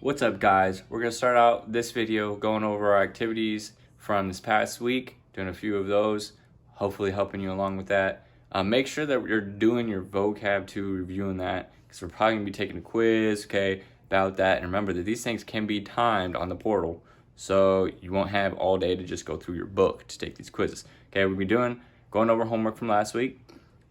What's up, guys? We're going to start out this video going over our activities from this past week, doing a few of those, hopefully helping you along with that. Make sure that you're doing your vocab too, reviewing that, because we're probably going to be taking a quiz, okay, about that. And remember that these things can be timed on the portal, so you won't have all day to just go through your book to take these quizzes. Okay, we'll be going over homework from last week.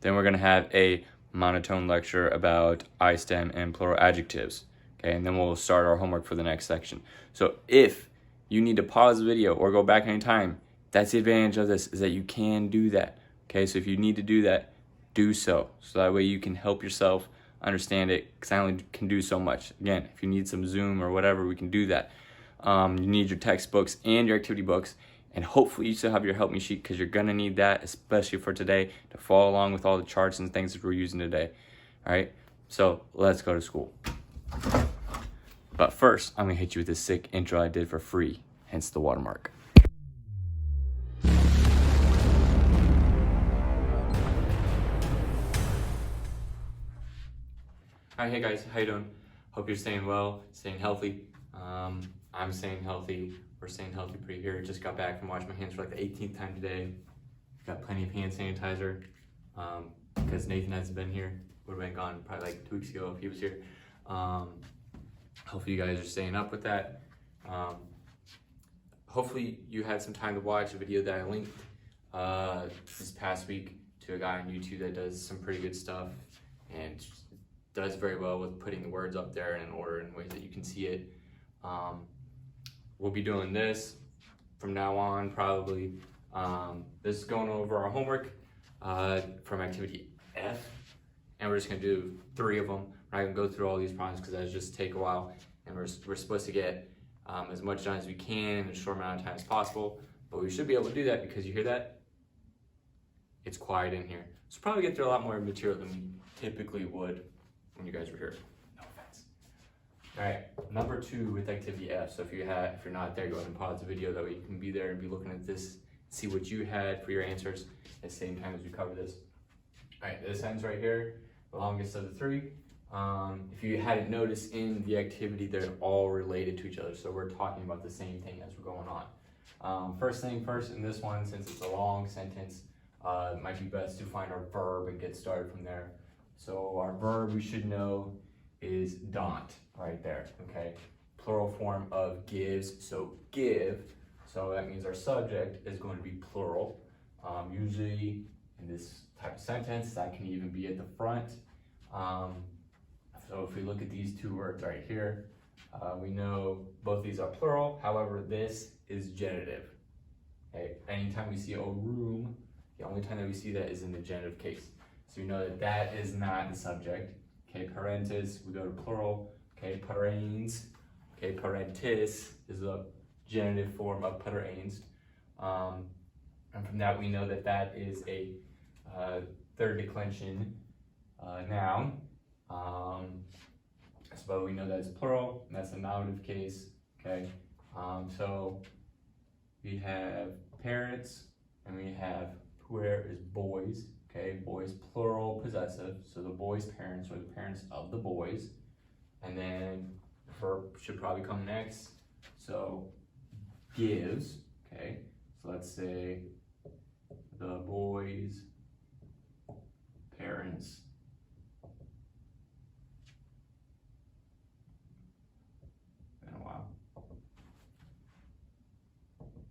Then we're going to have a monotone lecture about IStem and plural adjectives. Okay, and then we'll start our homework for the next section. So if you need to pause the video or go back anytime, that's the advantage of this, is that you can do that. Okay, so if you need to do that, do so. So that way you can help yourself understand it, because I only can do so much. Again, if you need some Zoom or whatever, we can do that. You need your textbooks and your activity books, and hopefully you still have your help me sheet, because you're gonna need that, especially for today, to follow along with all the charts and things that we're using today. All right, so let's go to school. But first, I'm gonna hit you with this sick intro I did for free, hence the watermark. All right, hey guys, how you doing? Hope you're staying well, staying healthy. I'm staying healthy. We're staying healthy pretty here. Just got back from washing my hands for like the 18th time today. Got plenty of hand sanitizer because Nathan hasn't been here. Would have been gone probably like 2 weeks ago if he was here. Hopefully you guys are staying up with that. Hopefully you had some time to watch a video that I linked this past week to a guy on YouTube that does some pretty good stuff and does very well with putting the words up there in an order in ways that you can see it. We'll be doing this from now on probably. This is going over our homework from activity F, and we're just gonna do 3 of them. We're not gonna go through all these problems because that just take a while, and we're supposed to get as much done as we can in a short amount of time as possible, but we should be able to do that because you hear that? It's quiet in here. So probably get through a lot more material than we typically would when you guys were here. No offense. All right, number 2 with activity F. So if you're not there, go ahead and pause the video. That way you can be there and be looking at this, see what you had for your answers at the same time as we cover this. All right, this ends right here, the longest of the 3. If you hadn't noticed in the activity, they're all related to each other. So we're talking about the same thing as we're going on. First thing first in this one, since it's a long sentence, it might be best to find our verb and get started from there. So our verb we should know is don't, right there, okay? Plural form of gives, so give. So that means our subject is going to be plural. Usually in this type of sentence, that can even be at the front. So if we look at these 2 words right here, we know both these are plural. However, this is genitive. Okay? Anytime we see a room, the only time that we see that is in the genitive case. So we know that that is not the subject. Okay, parentis, we go to plural. Okay, parens. Okay, parentis is a genitive form of parens. And from that we know that that is a third declension noun. So we know that it's plural, and that's a nominative case, okay? So we have parents, and we have puer is boys, okay? Boys, plural, possessive, so the boys' parents, or the parents of the boys. And then the verb should probably come next, so gives, okay? So let's say the boys' parents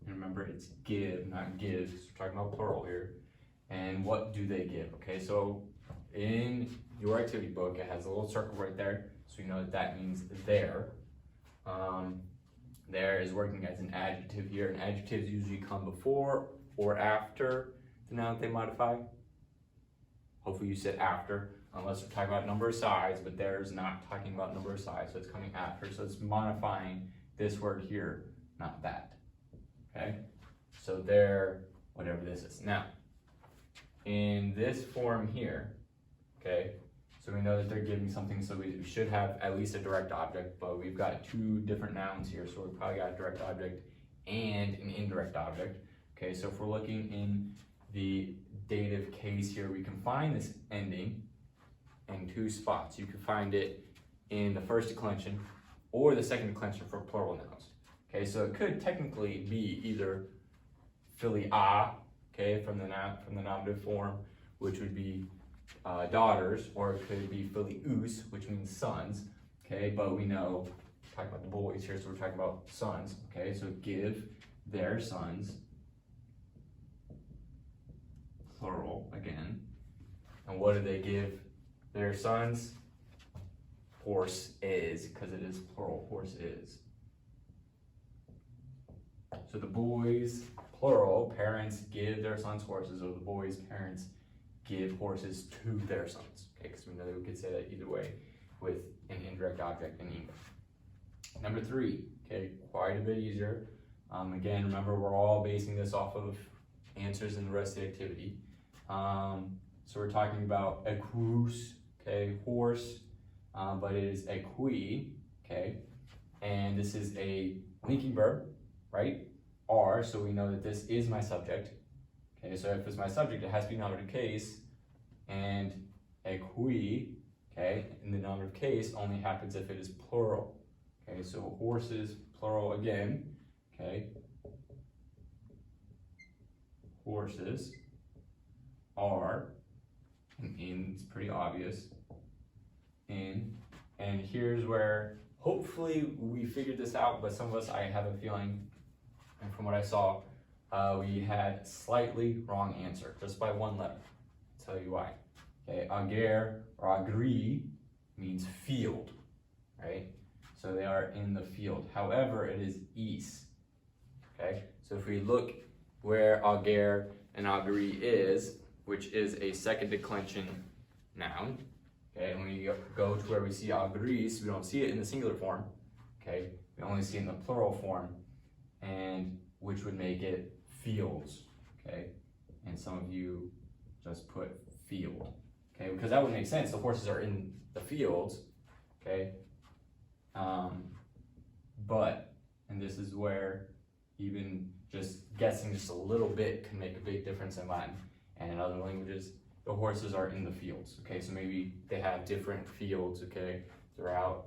remember it's give, not gives, because we're talking about plural here. And what do they give? Okay, so in your activity book, it has a little circle right there, so you know that that means there. There is working as an adjective here, and adjectives usually come before or after the noun that they modify. Hopefully you said after, unless we're talking about number of sides, but there's not talking about number of sides, so it's coming after. So it's modifying this word here, not that. Okay, so there, whatever this is. Now, in this form here, okay, so we know that they're giving something, so we should have at least a direct object, but we've got 2 different nouns here, so we probably got a direct object and an indirect object. Okay, so if we're looking in the dative case here, we can find this ending in 2 spots. You can find it in the first declension, or the second declension for plural nouns. Okay, so it could technically be either Philly a, okay, from the nominative form, which would be daughters, or it could be Philly us, which means sons. Okay, but we know, we're talking about the boys here, so we're talking about sons. Okay, so give their sons, plural again. And what do they give their sons? Horse is, because it is plural, horse is. So the boys, plural, parents give their sons horses, or the boys' parents give horses to their sons. Okay, because we know that we could say that either way with an indirect object in English. Number 3, okay, quite a bit easier. Again, remember we're all basing this off of answers in the rest of the activity. So we're talking about equus, okay, horse, but it is equi, okay, and this is a linking verb, right? Are, so we know that this is my subject. Okay, so if it's my subject, it has to be nominative case, and equi, okay, in the nominative case only happens if it is plural. Okay, so horses, plural again, okay, horses are, and it's pretty obvious, and here's where hopefully we figured this out, but some of us, I have a feeling, and from what I saw, we had slightly wrong answer, just by one letter. I'll tell you why. Okay, ager or agri means field, right? So they are in the field. However, it is is. Okay, so if we look where ager and agri is, which is a second declension noun, okay, and we go to where we see agris, we don't see it in the singular form, okay, we only see it in the plural form, and which would make it fields, okay, and some of you just put field, okay, because that would make sense, the horses are in the fields, okay, but, and this is where even just guessing just a little bit can make a big difference in Latin, and in other languages, the horses are in the fields, okay, so maybe they have different fields, okay, throughout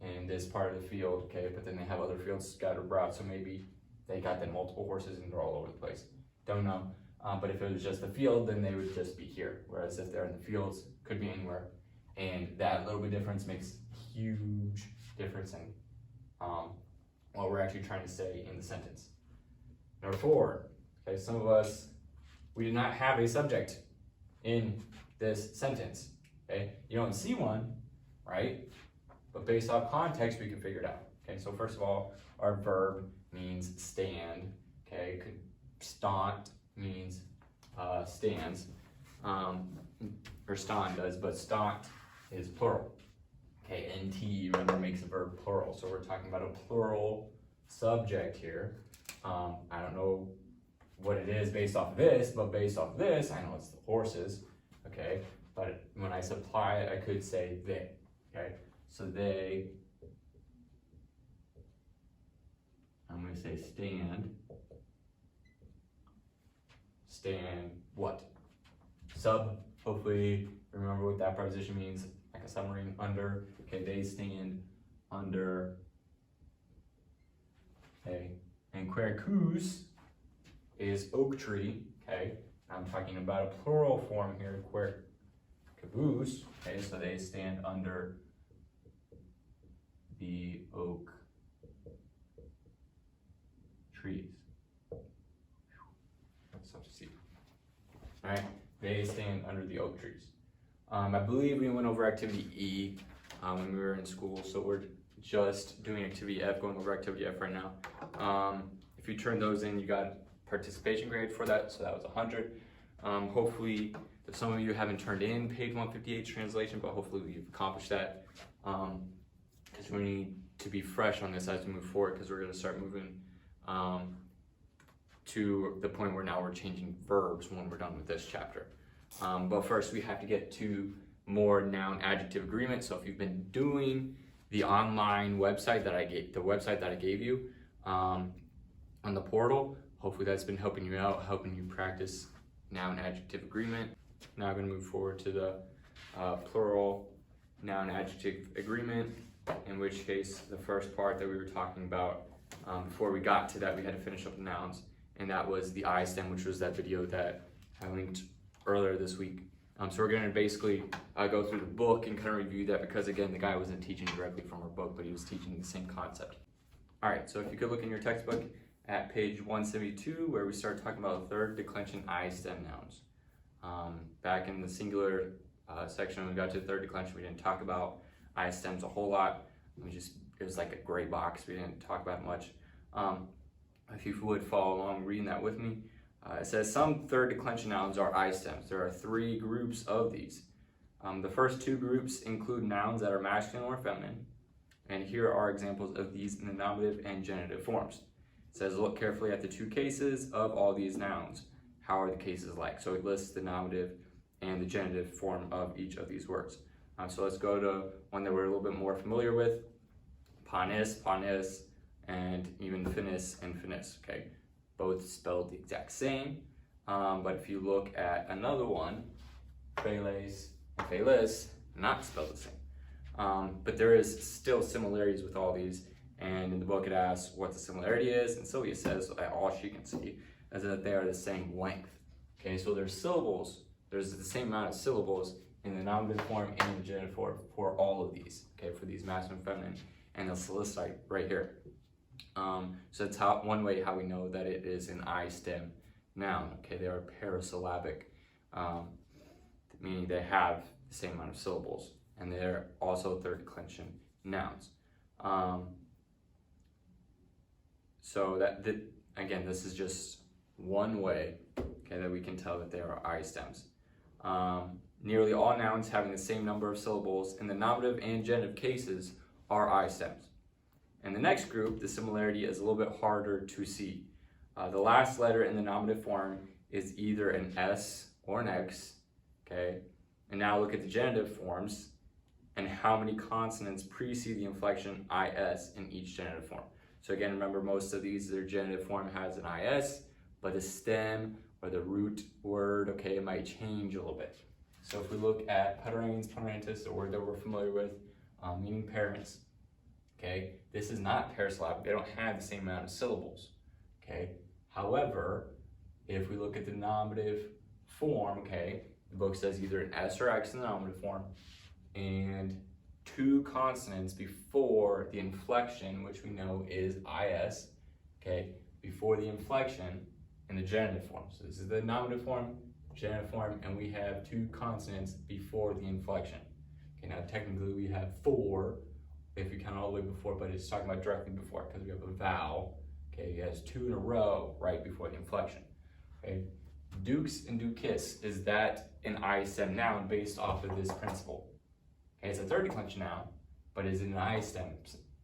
in this part of the field, okay, but then they have other fields scattered abroad, so maybe they got them multiple horses and they're all over the place. Don't know, but if it was just the field, then they would just be here, whereas if they're in the fields, could be anywhere, and that little bit difference makes huge difference in what we're actually trying to say in the sentence. Number 4, okay, some of us, we did not have a subject in this sentence, okay? You don't see one, right? But based off context, we can figure it out, okay? So first of all, our verb means stand, okay? Stant means stands, or stand does, but stant is plural. Okay, NT, remember, makes a verb plural, so we're talking about a plural subject here. I don't know what it is based off of this, but based off of this, I know it's the horses, okay? But when I supply it, I could say they, okay? So they, I'm gonna say stand what? Sub, hopefully remember what that preposition means, like a submarine, under, okay, they stand under, okay, and quercus is oak tree, okay, I'm talking about a plural form here, quercus, okay, so they stand under the oak trees. That's tough to see. All right, they stand under the oak trees. I believe we went over activity E when we were in school, so we're just doing activity F, going over activity F right now. If you turn those in, you got participation grade for that, so that was 100. Hopefully, some of you haven't turned in page 158 translation, but hopefully we've accomplished that. Because we need to be fresh on this as we move forward, because we're going to start moving to the point where now we're changing verbs when we're done with this chapter. But first we have to get to more noun adjective agreement. So if you've been doing the online website that I gave you on the portal, hopefully that's been helping you out, helping you practice noun adjective agreement. Now I'm going to move forward to the plural noun adjective agreement. in which case the first part that we were talking about, before we got to that, we had to finish up the nouns, and that was the IStem, which was that video that I linked earlier this week. So we're going to basically go through the book and kind of review that, because again, the guy wasn't teaching directly from our book, but he was teaching the same concept. All right, so if you could look in your textbook at page 172, where we start talking about third declension IStem nouns. Back in the singular section, when we got to the third declension, we didn't talk about IStems a whole lot. It was like a gray box. We didn't talk about it much. If you would follow along reading that with me, it says some third declension nouns are IStems. There are 3 groups of these. The first 2 groups include nouns that are masculine or feminine, and here are examples of these in the nominative and genitive forms. It says look carefully at the 2 cases of all these nouns. How are the cases like? So it lists the nominative and the genitive form of each of these words. So let's go to one that we're a little bit more familiar with. Panis, panis, and even finis and finis, okay? Both spelled the exact same, but if you look at another one, pheles and phelis, not spelled the same. But there is still similarities with all these, and in the book it asks what the similarity is, and Sylvia says that all she can see is that they are the same length. Okay, so there's syllables, there's the same amount of syllables in the nominative form and the genitive form for all of these, okay, for these masculine, feminine, and the salicite right here. So that's one way how we know that it is an IStem noun, okay, they are parasyllabic, meaning they have the same amount of syllables, and they're also third declension nouns. So again, this is just one way, okay, that we can tell that they are IStems. Nearly all nouns having the same number of syllables in the nominative and genitive cases are IStems. In the next group, the similarity is a little bit harder to see. The last letter in the nominative form is either an S or an X, okay? And now look at the genitive forms and how many consonants precede the inflection IS in each genitive form. So again, remember, most of these, their genitive form has an IS, but the stem or the root word, okay, it might change a little bit. So if we look at paternes, parentis, a word that we're familiar with, meaning parents, okay, this is not parasyllabic. They don't have the same amount of syllables, okay? However, if we look at the nominative form, okay, the book says either an S or X in the nominative form, and 2 consonants before the inflection, which we know is IS, okay, before the inflection in the genitive form. So this is the nominative form, genitive form, and we have 2 consonants before the inflection. Okay, now technically we have 4 if you count all the way before, but it's talking about directly before because we have a vowel. Okay, it has 2 in a row right before the inflection. Okay, dukes and ducis, is that an IStem noun based off of this principle? Okay, it's a third declension noun, but is it an IStem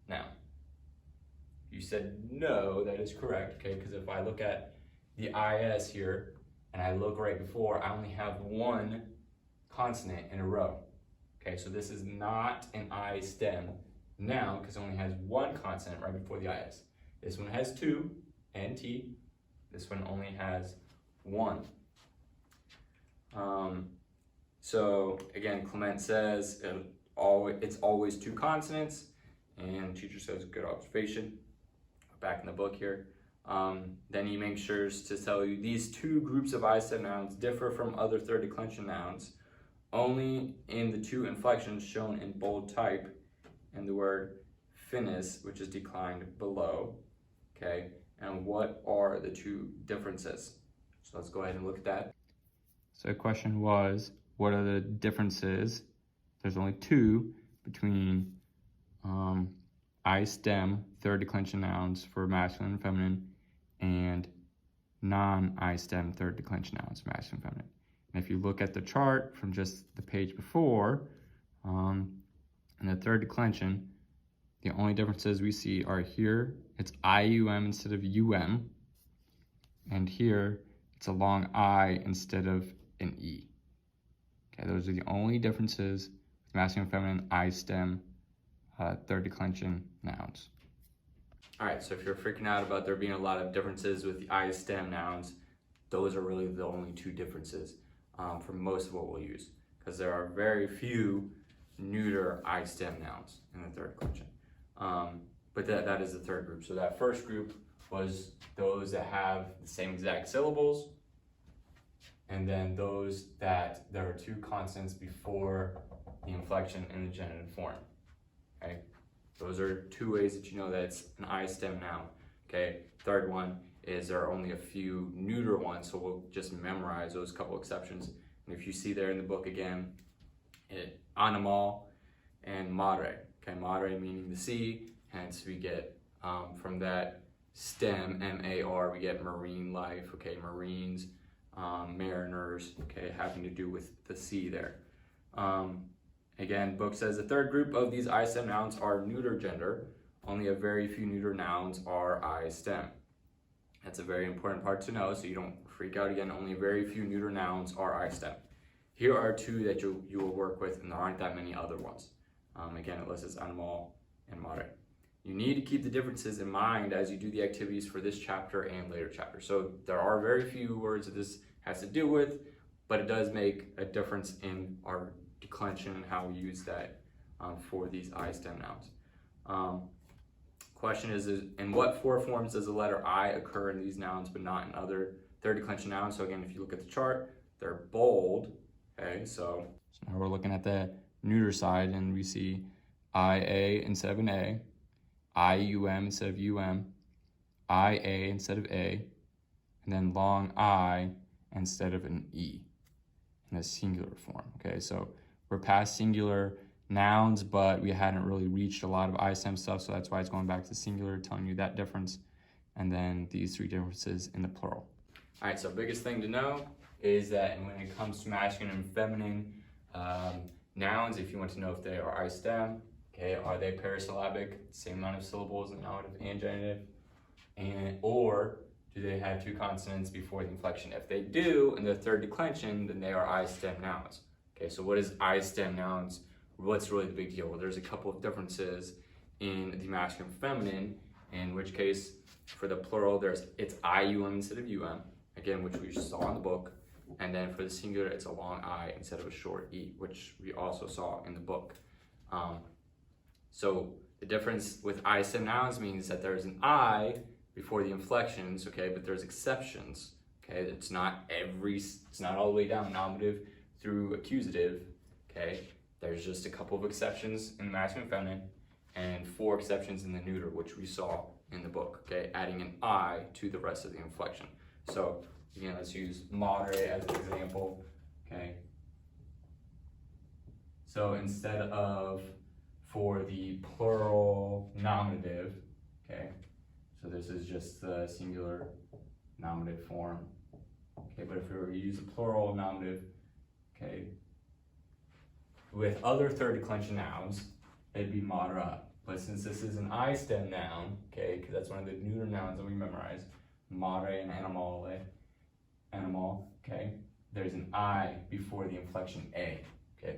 noun? You said no, that is correct, okay, because if I look at the IS here and I look right before, I only have 1 consonant in a row. Okay, so this is not an IStem noun because it only has 1 consonant right before the IS. This one has 2, NT. This one only has 1. So again, Clement says it's always 2 consonants, and teacher says good observation. Back in the book here. Then he makes sure to tell you these 2 groups of IStem nouns differ from other third declension nouns only in the 2 inflections shown in bold type and the word finis, which is declined below, okay? And what are the 2 differences? So let's go ahead and look at that. So the question was, what are the differences? There's only 2 between IStem, third declension nouns for masculine and feminine, and non-IStem, third declension nouns, masculine and feminine. And if you look at the chart from just the page before, in the third declension, the only differences we see are here, it's IUM instead of UM, and here, it's a long I instead of an E. Okay, those are the only differences with masculine and feminine IStem, third declension nouns. All right, so if you're freaking out about there being a lot of differences with the IStem nouns, those are really the only 2 differences for most of what we'll use, because there are very few neuter IStem nouns in the third declension. But that is the third group. So that first group was those that have the same exact syllables, and then those that there are two consonants before the inflection in the genitive form. Okay, those are two ways that you know that it's an IStem noun. Okay, third one is there are only a few neuter ones, so we'll just memorize those couple exceptions. And if you see there in the book again, animal and mare. Okay, mare meaning the sea, hence we get from that stem, M-A-R, we get marine life, okay, marines, mariners, okay, having to do with the sea there. Again, book says the third group of these IStem nouns are neuter gender. Only a very few neuter nouns are IStem. That's a very important part to know, so you don't freak out again. Only very few neuter nouns are IStem. Here are two that you will work with, and there aren't that many other ones. Again, it lists animal and mare. You need to keep the differences in mind as you do the activities for this chapter and later chapters. So there are very few words that this has to do with, but it does make a difference in our declension and how we use that for these IStem nouns. Question is, in what four forms does the letter I occur in these nouns but not in other third declension nouns? So again, if you look at the chart, they're bold. Okay, so now we're looking at the neuter side, and we see IA instead of an A, IUM instead of UM, IA instead of A, and then long I instead of an E in the singular form. Okay, so we're past singular nouns, but we hadn't really reached a lot of IStem stuff, so that's why it's going back to singular, telling you that difference, and then these three differences in the plural. All right, so biggest thing to know is that when it comes to masculine and feminine nouns, if you want to know if they are IStem, okay, are they parasyllabic, same amount of syllables in nominative and genitive, or do they have two consonants before the inflection? If they do in the third declension, then they are IStem nouns. Okay, so what is IStem nouns? What's really the big deal? Well, there's a couple of differences in the masculine and feminine, in which case for the plural, it's IUM instead of UM, again, which we saw in the book. And then for the singular, it's a long I instead of a short E, which we also saw in the book. So the difference with IStem nouns means that there's an I before the inflections, okay, but there's exceptions, okay? It's not all the way down nominative through accusative, okay? There's just a couple of exceptions in the masculine and feminine, and 4 exceptions in the neuter, which we saw in the book, okay? Adding an I to the rest of the inflection. So again, let's use moderate as an example, okay? So instead of for the plural nominative, okay? So this is just the singular nominative form, okay? But if we were to use the plural nominative, okay, with other third declension nouns, it'd be modera. But since this is an IStem noun, okay, because that's one of the neuter nouns that we memorize, mare and animal, okay, there's an I before the inflection A, okay?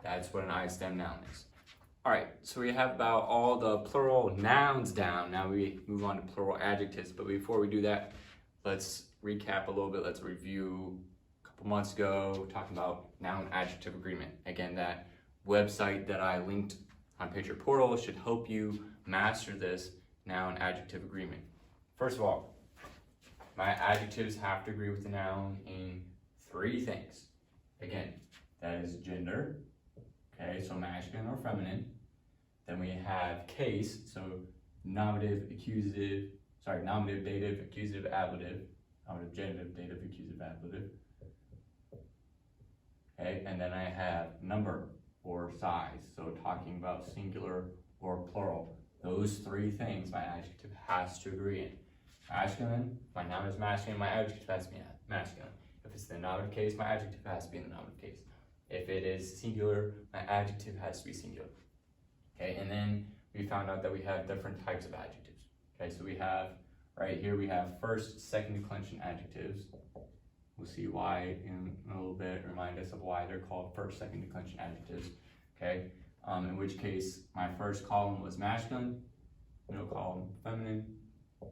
That's what an IStem noun is. All right, so we have about all the plural nouns down. Now we move on to plural adjectives. But before we do that, let's recap a little bit. Let's review a couple months ago, talking about noun adjective agreement. Again, that website that I linked on Picture Portal should help you master this noun adjective agreement. First of all, my adjectives have to agree with the noun in 3 things. Again, that is gender, okay, so masculine or feminine. Then we have case, so nominative, dative, accusative, ablative, nominative, genitive, dative, accusative, ablative. Okay, and then I have number or size, so talking about singular or plural. Those 3 things my adjective has to agree in. Masculine, my noun is masculine, my adjective has to be masculine. If it's the nominative case, my adjective has to be in the nominative case. If it is singular, my adjective has to be singular. Okay, and then we found out that we have different types of adjectives. Okay, so we have, right here, we have first, second declension adjectives. We'll see why in a little bit, remind us of why they're called first, second declension adjectives. Okay, in which case, my first column was masculine, middle column feminine,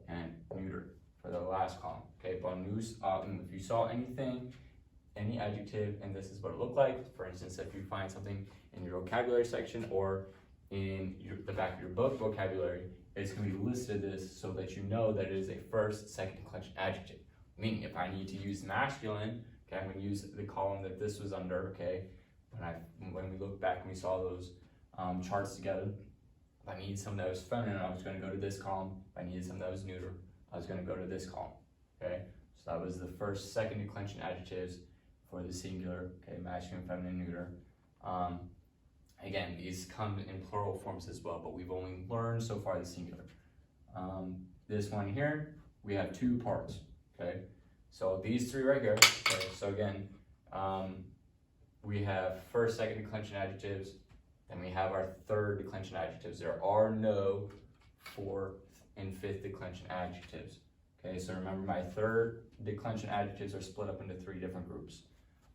and neuter for the last column. Okay, bonus, if you saw anything any adjective, and this is what it looked like. For instance, if you find something in your vocabulary section or in the back of your book vocabulary, it's going to be listed this so that you know that it is a first, second declension adjective. Meaning, if I need to use masculine, okay, I'm going to use the column that this was under, okay. When we look back and we saw those charts together, if I needed something that was feminine, I was going to go to this column. If I needed something that was neuter, I was going to go to this column, okay. So that was the first, second declension adjectives for the singular, okay, masculine, feminine, neuter. Again, these come in plural forms as well, but we've only learned so far the singular. This one here, we have two parts, okay? So these three right here, okay, so again, we have first, second declension adjectives, then we have our third declension adjectives. There are no fourth and fifth declension adjectives, okay? So remember, my third declension adjectives are split up into three different groups.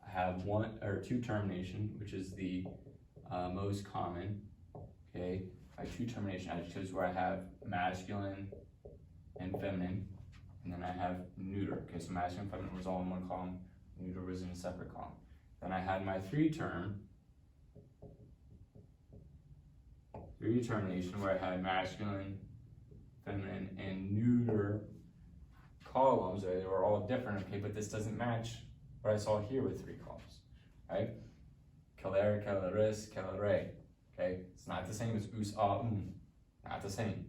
I have one or two termination, which is the most common, okay? I have two termination adjectives where I have masculine and feminine, and then I have neuter. Okay, so masculine and feminine was all in one column, neuter was in a separate column. Then I had my three termination where I had masculine, feminine, and neuter columns. They were all different, okay, but this doesn't match what I saw here with three columns, right? Kelere, keleris, kelere, okay? It's not the same as us, not the same.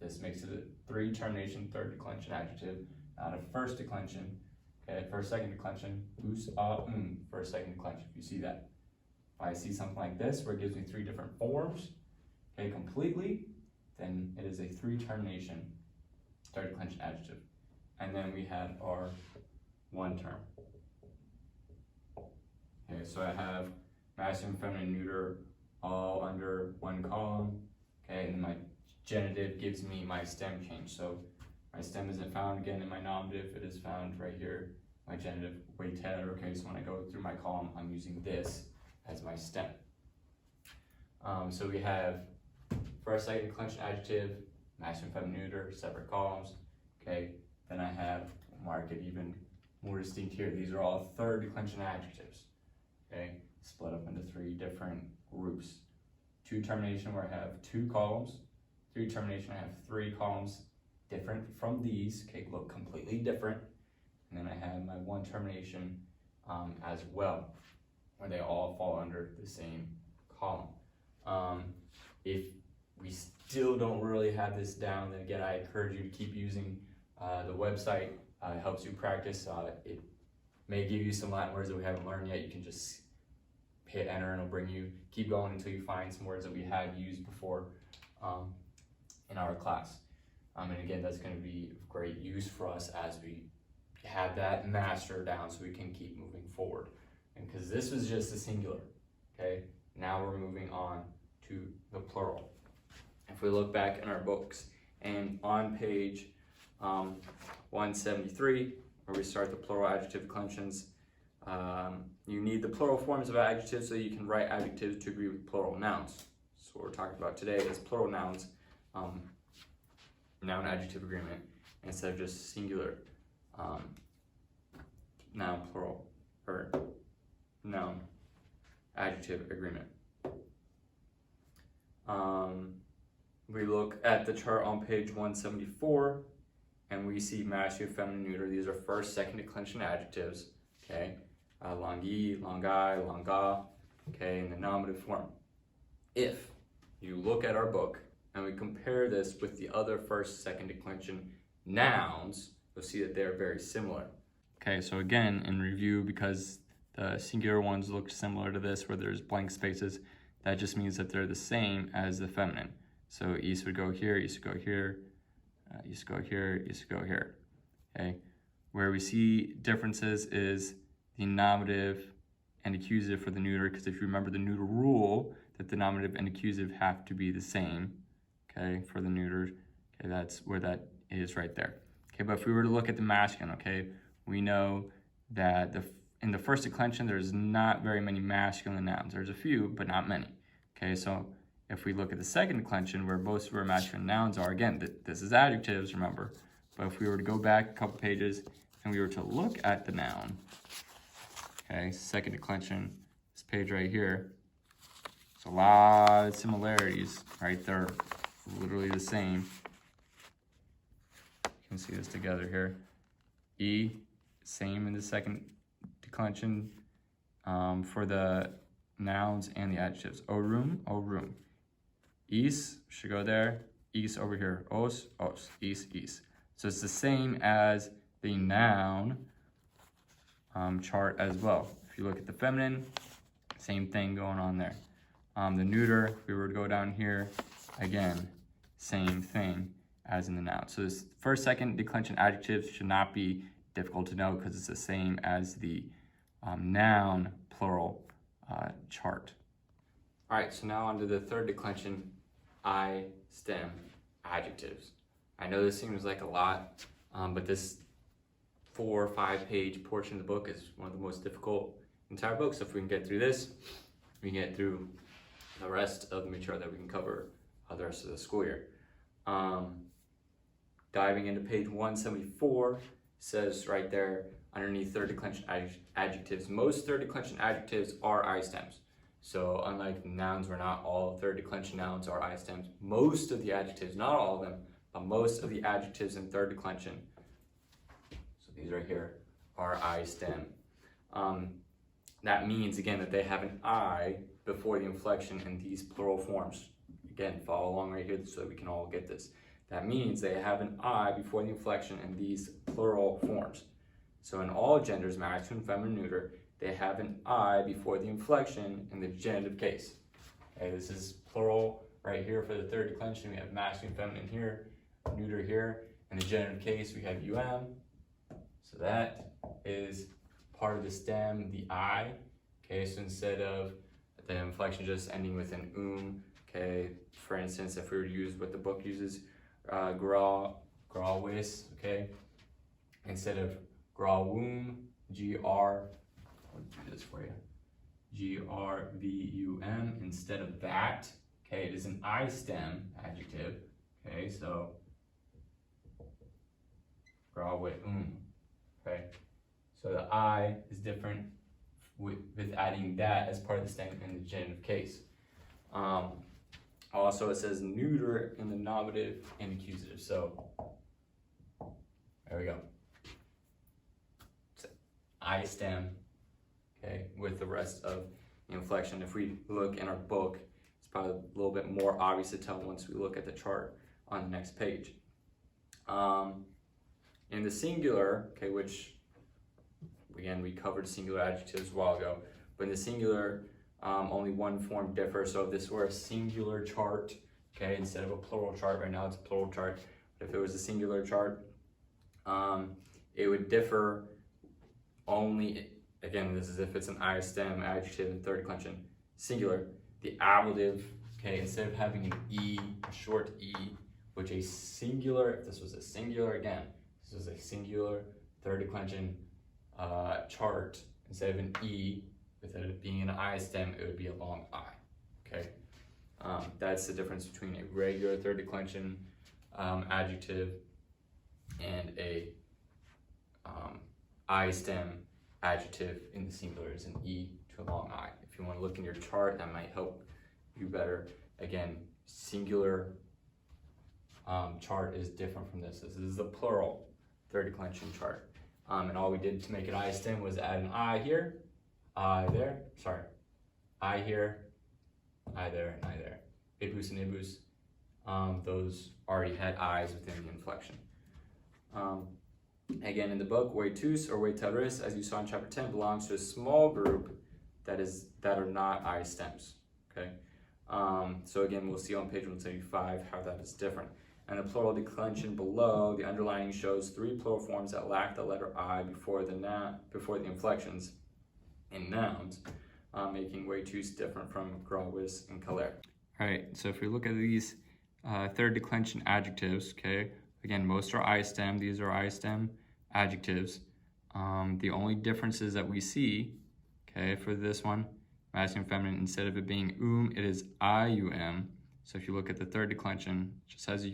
This makes it a three termination, third declension adjective, not a first declension, okay? First, second declension, us, first, second declension, if you see that. If I see something like this where it gives me three different forms, okay, completely, then it is a three termination, third declension adjective. And then we have our one term. Okay, so I have masculine, feminine, neuter, all under one column, okay, and my genitive gives me my stem change. So my stem isn't found again in my nominative, it is found right here, my genitive, waiter, okay, so when I go through my column, I'm using this as my stem. So we have first, second declension adjective, masculine, feminine, neuter, separate columns, okay, then I have, mark it even more distinct here, these are all third declension adjectives, okay, split up into three different groups. Two termination where I have two columns, three termination I have three columns, different from these, okay, look completely different, and then I have my one termination as well, where they all fall under the same column. If we still don't really have this down, then again, I encourage you to keep using the website. It helps you practice. It may give you some Latin words that we haven't learned yet. You can just hit enter and it'll bring you, keep going until you find some words that we have used before in our class. And again, that's going to be of great use for us as we have that master down so we can keep moving forward. And because this was just the singular, okay? Now we're moving on to the plural. If we look back in our books and on page 173, where we start the plural adjective declensions, you need the plural forms of adjectives so you can write adjectives to agree with plural nouns. So what we're talking about today is plural nouns, noun adjective agreement, instead of just singular noun plural or noun adjective agreement. We look at the chart on page 174 and we see masculine, feminine, neuter. These are first, second declension adjectives, okay? Longi, longai, longa, okay, in the nominative form. If you look at our book and we compare this with the other first, second declension nouns, you'll see that they're very similar. Okay, so again, in review, because the singular ones look similar to this where there's blank spaces, that just means that they're the same as the feminine. So east would go here, east would go here, east would go here, east would go here, okay? Where we see differences is the nominative and accusative for the neuter, because if you remember the neuter rule, that the nominative and accusative have to be the same, okay, for the neuter, okay, that's where that is right there. Okay, but if we were to look at the masculine, okay, we know that in the first declension, there's not very many masculine nouns. There's a few, but not many, okay, so if we look at the second declension, where most of our masculine nouns are, again, this is adjectives, remember, but if we were to go back a couple pages and we were to look at the noun, Okay, second declension, this page right here. There's a lot of similarities, right? They're literally the same. You can see this together here. E, same in the second declension for the nouns and the adjectives. O room, room. Is should go there. Is over here. Os, os. Is, is. So it's the same as the noun chart as well. If you look at the feminine, same thing going on there. The neuter, if we were to go down here, again, same thing as in the noun. So this first, second declension adjectives should not be difficult to know because it's the same as the noun plural chart. All right, so now on to the third declension, IStem adjectives. I know this seems like a lot, but this 4 or 5 page portion of the book is one of the most difficult entire book. So if we can get through this, we can get through the rest of the material that we can cover the rest of the school year. Diving into page 174, says right there underneath third declension adjectives, most third declension adjectives are IStems. So unlike nouns where not all third declension nouns are IStems, most of the adjectives, not all of them, but most of the adjectives in third declension, so these right here, are IStem. That means, again, that they have an I before the inflection in these plural forms. Again, follow along right here so that we can all get this. That means they have an I before the inflection in these plural forms. So in all genders, masculine, feminine, neuter, they have an I before the inflection in the genitive case. Okay, this is plural right here for the third declension. We have masculine, feminine here, neuter here. In the genitive case, we have So that is part of the stem, the I. Okay, so instead of the inflection just ending with an okay, for instance, if we were to use what the book uses, grawis, okay, instead of grawum, I'll do this for you, grvum, instead of that, okay, it is an IStem adjective, okay, so grawum, okay, so the I is different with adding that as part of the stem in the genitive case. Also, it says neuter in the nominative and accusative. So there we go. So, IStem, okay, with the rest of the inflection. If we look in our book, it's probably a little bit more obvious to tell once we look at the chart on the next page. In the singular, okay, which again we covered singular adjectives a while ago, but in the singular, only one form differs. So if this were a singular chart, okay, instead of a plural chart, right now it's a plural chart, but if it was a singular chart, it would differ only, again, this is if it's an IStem adjective in third declension, singular, the ablative, okay, instead of having an E, a short E, which a singular, if this was a singular, again, this is a singular third declension chart, instead of an E, with it being an IStem, it would be a long I, okay? That's the difference between a regular third declension adjective and a IStem adjective in the singular is an E to a long I. If you want to look in your chart, that might help you better. Again, singular chart is different from this. This is the plural third declension chart. And all we did to make it IStem was add an I here, I there, sorry, I here, I there, and I there. Ibus and ibus, those already had I's within the inflection. Again, in the book, Wetus or Weteris, as you saw in chapter 10, belongs to a small group that are not IStems, okay? So again, we'll see on page 175 how that is different. And the plural declension below, the underlining shows 3 plural forms that lack the letter I before the inflections in nouns, making Wetus different from grawis and kaler. All right, so if we look at these third declension adjectives, okay, again, most are IStem, these are IStem adjectives. The only differences that we see, okay, for this one, masculine, feminine, instead of it being it is IUM. So if you look at the third declension, it just has a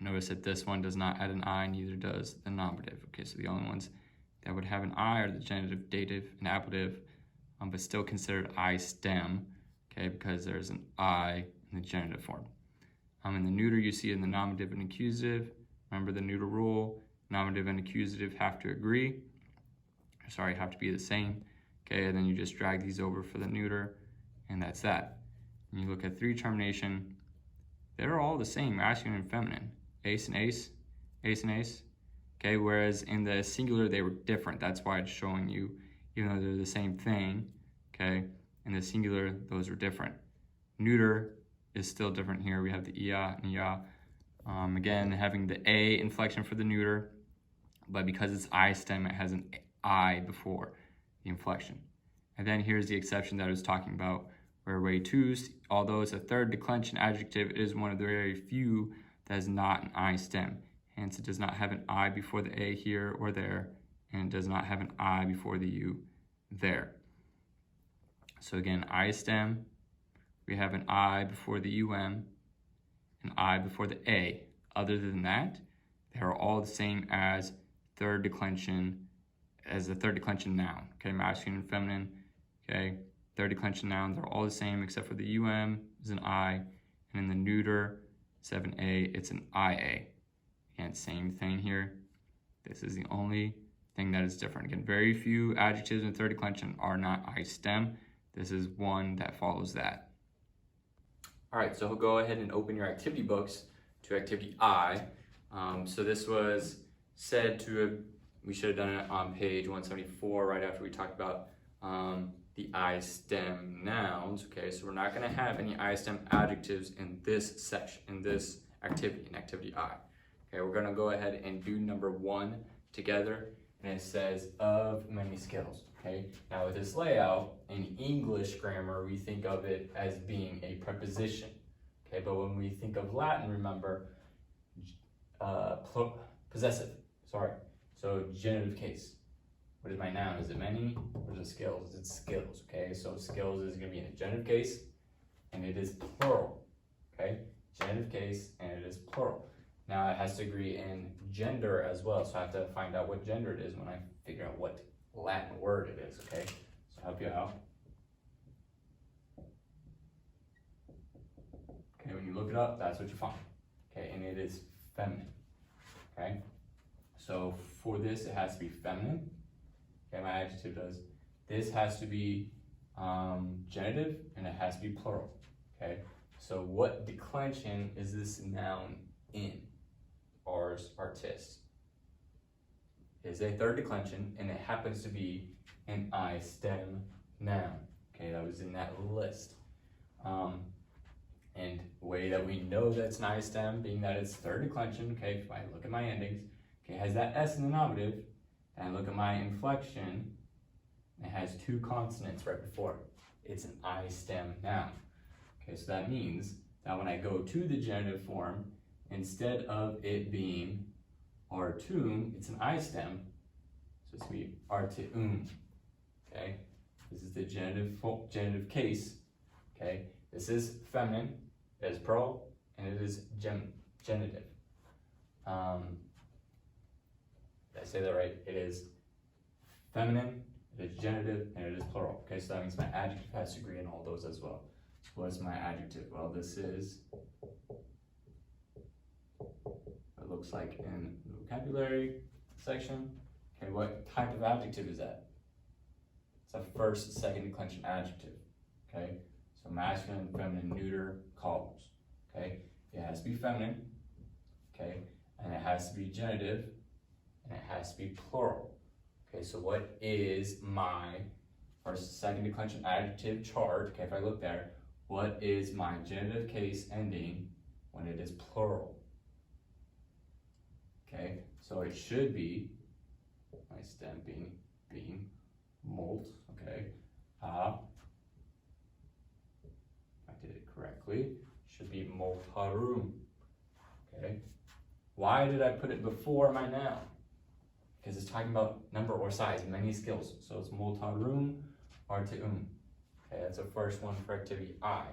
Notice that this one does not add an I, neither does the nominative. Okay, so the only ones that would have an I are the genitive, dative, and ablative, but still considered IStem, okay, because there's an I in the genitive form. In the neuter, you see in the nominative and accusative. Remember the neuter rule, nominative and accusative have to have to be the same. Okay, and then you just drag these over for the neuter, and that's that. And you look at three termination, they're all the same, masculine and feminine. Ace and ace, ace and ace. Okay, whereas in the singular, they were different. That's why it's showing you, even though they're the same thing, okay, in the singular, those are different. Neuter is still different here. We have the ia and ya. Again, having the A inflection for the neuter, but because it's IStem, it has an I before the inflection. And then here's the exception that I was talking about, where way two, although it's a third declension adjective, it is one of the very few that is not an IStem. Hence, it does not have an I before the A here or there, and it does not have an I before the U there. So again, IStem, we have an I before the UM, an I before the A. Other than that, they are all the same as the third declension noun. Okay, masculine and feminine. Okay, third declension nouns are all the same except for the UM is an I, and in the neuter 7A, it's an IA. And same thing here. This is the only thing that is different. Again, very few adjectives in third declension are not IStem. This is one that follows that. All right, so go ahead and open your activity books to activity I. So this was said to have, we should have done it on page 174 right after we talked about the IStem nouns. Okay, so we're not going to have any IStem adjectives in this section, in this activity, in activity I. Okay, we're going to go ahead and do number 1 together, and it says of many skills. Okay, now with this layout, in English grammar, we think of it as being a preposition. Okay, but when we think of Latin, remember, possessive, so genitive case. What is my noun? Is it many? Or is it skills? It's skills, okay? So skills is gonna be in a genitive case, and it is plural, okay? Genitive case, and it is plural. Now it has to agree in gender as well, so I have to find out what gender it is when I figure out what Latin word it is, okay? So I'll help you out. Okay, when you look it up, that's what you find. Okay, and it is feminine, okay? So for this, it has to be feminine. Okay, my adjective does. This has to be genitive, and it has to be plural, okay? So what declension is this noun in? Ars artis. Is a third declension, and it happens to be an IStem noun. Okay, that was in that list. And the way that we know that's an IStem, being that it's third declension, okay, if I look at my endings, okay, it has that S in the nominative, and I look at my inflection, it has 2 consonants right before it. It's an IStem noun. Okay, so that means that when I go to the genitive form, instead of it being artum, it's an IStem, so it's going to be artium, okay? This is the genitive case, okay? This is feminine, it is plural, and it is genitive. Did I say that right? It is feminine, it is genitive, and it is plural. Okay, so that means my adjective has to agree in all those as well. So what's my adjective? Well, this is, it looks like in the vocabulary section. Okay, what type of adjective is that? It's a first, second declension adjective. Okay, so masculine, feminine, neuter columns. Okay, it has to be feminine. Okay, and it has to be genitive, and it has to be plural. Okay, so what is my first, second declension adjective chart? Okay, if I look there, what is my genitive case ending when it is plural? Okay, so it should be, my stem being molt, okay. I did it correctly, should be multarum, okay. Why did I put it before my noun? Because it's talking about number or size, many skills. So it's multarum artium. Okay, that's the first one for activity I.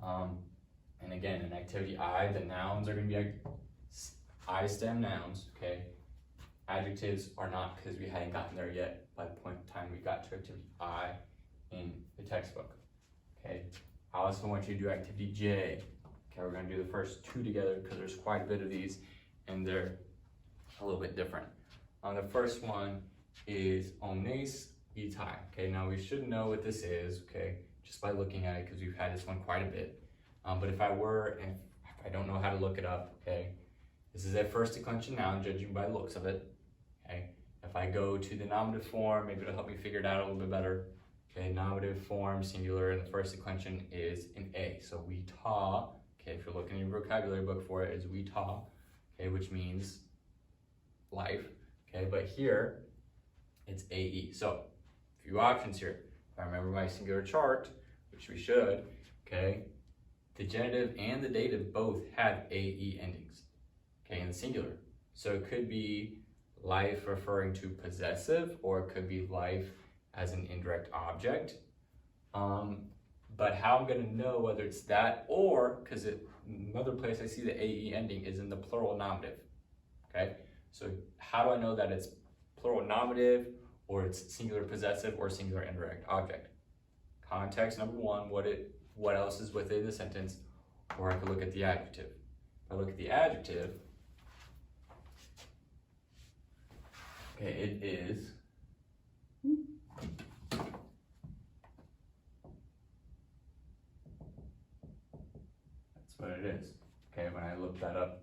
And again, in activity I, the nouns are going to be IStem nouns, okay? Adjectives are not, because we hadn't gotten there yet by the point in time we got to activity I in the textbook, okay? I also want you to do activity J. Okay, we're gonna do the first two together because there's quite a bit of these and they're a little bit different. The first one is omnes itai. Okay, now we should know what this is, okay, just by looking at it because we've had this one quite a bit. But if I don't know how to look it up, okay, this is a first declension noun, judging by the looks of it, okay? If I go to the nominative form, maybe it'll help me figure it out a little bit better. Okay, nominative form, singular, and the first declension is an A. So we ta, okay, if you're looking in your vocabulary book for it, is we ta, okay, which means life, okay, but here, it's AE. So, a few options here. If I remember my singular chart, which we should, okay, the genitive and the dative both have AE endings, okay, in the singular. So it could be life referring to possessive, or it could be life as an indirect object. But how I'm gonna know whether it's that or, because another place I see the AE ending is in the plural nominative, okay? So how do I know that it's plural nominative or it's singular possessive or singular indirect object? Context number one, what else is within the sentence, or I could look at the adjective. If I look at the adjective, okay, it is that's what it is. Okay, when I look that up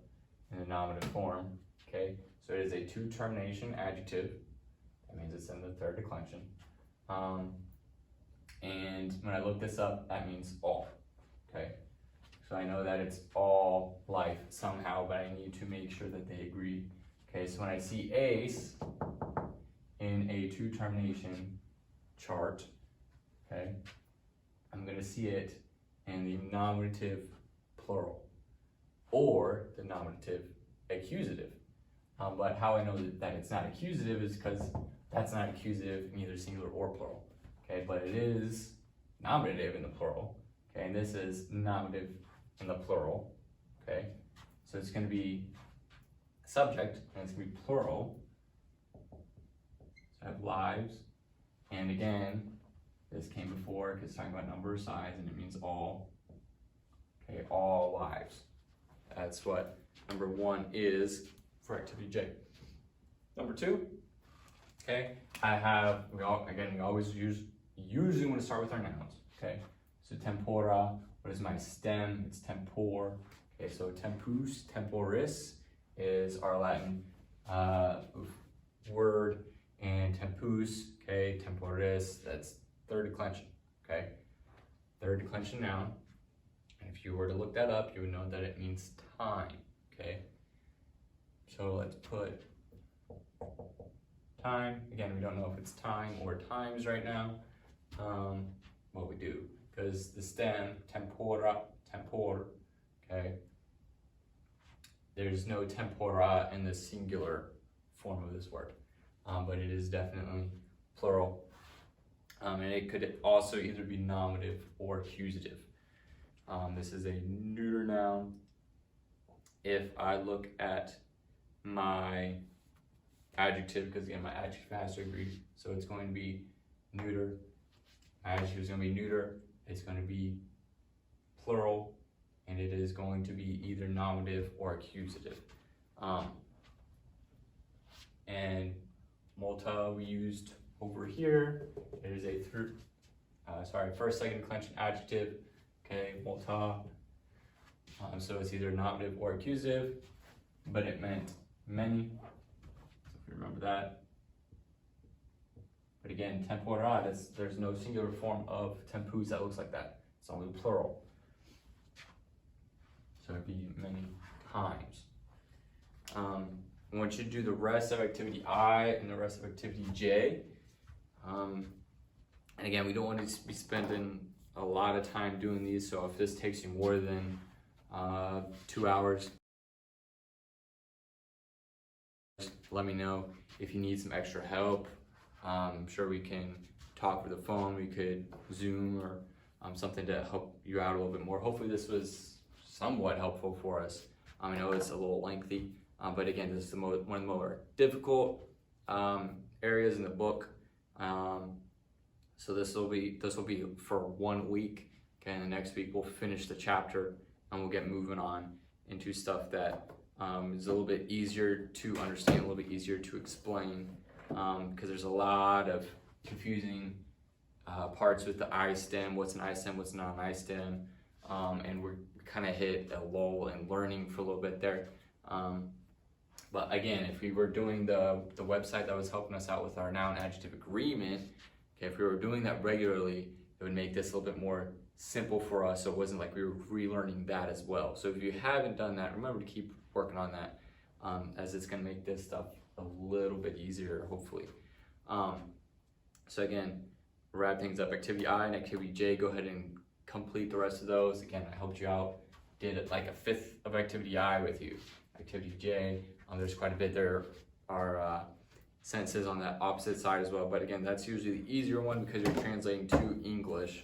in the nominative form, okay, so it is a two termination adjective. That means it's in the third declension. And when I look this up, that means all, okay? So I know that it's all life somehow, but I need to make sure that they agree. Okay, so when I see ace in a two termination chart, okay, I'm gonna see it in the nominative plural or the nominative accusative. But how I know that it's not accusative is because that's not accusative in either singular or plural. Okay, but it is nominative in the plural. Okay, and this is nominative in the plural. Okay, so it's going to be subject and it's going to be plural. So I have lives, and again, this came before because it's talking about number or size, and it means all. Okay, all lives. That's what number one is for activity J. Number two, okay, we always usually want to start with our nouns, okay? So tempora, what is my stem? It's tempor. Okay, so tempus, temporis is our Latin word, and tempus, okay, temporis, that's third declension, okay? Third declension noun. And if you were to look that up, you would know that it means time, okay? So let's put time. Again, we don't know if it's time or times right now. What we do, because the stem, tempora, tempor, okay, there's no tempora in the singular form of this word, but it is definitely plural. And it could also either be nominative or accusative. This is a neuter noun. If I look at my adjective, because again, my adjective has to agree, so it's going to be neuter. My adjective is going to be neuter, it's going to be plural, and it is going to be either nominative or accusative. And multa we used over here. It is a first, second declension adjective. Okay, multa. So it's either nominative or accusative, but it meant many. So if you remember that. But again, tempora, there's no singular form of tempus that looks like that. It's only plural. So it'd be many times. I want you to do the rest of activity I and the rest of activity J. And again, we don't want to be spending a lot of time doing these, so if this takes you more than 2 hours, let me know. If you need some extra help, I'm sure we can talk over the phone, we could Zoom or something to help you out a little bit more. Hopefully this was somewhat helpful for us. I know it's a little lengthy, but again, this is one of the more difficult areas in the book. So this will be for 1 week. Okay, and the next week we'll finish the chapter and we'll get moving on into stuff that is a little bit easier to understand, a little bit easier to explain, because there's a lot of confusing parts with the IStem, what's an IStem, what's not an IStem, and we kind of hit a lull in learning for a little bit there. But again, if we were doing the website that was helping us out with our noun adjective agreement, okay, if we were doing that regularly, it would make this a little bit more simple for us, so it wasn't like we were relearning that as well. So if you haven't done that, remember to keep working on that, as it's going to make this stuff a little bit easier, hopefully. So again, wrap things up. Activity I and activity J, go ahead and complete the rest of those. Again, I helped you out, did it like a fifth of activity I with you. Activity J, there's quite a bit. There are sentences on that opposite side as well, but again, that's usually the easier one because you're translating to English.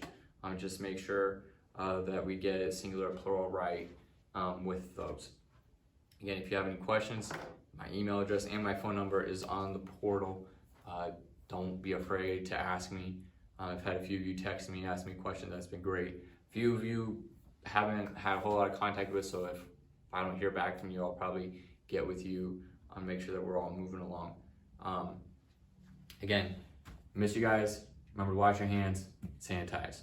Just make sure that we get it singular plural right with those. Again, if you have any questions, my email address and my phone number is on the portal. Don't be afraid to ask me. I've had a few of you text me, ask me questions. That's been great. A few of you haven't had a whole lot of contact with, so if I don't hear back from you, I'll probably get with you and make sure that we're all moving along. Again, miss you guys. Remember to wash your hands, sanitize.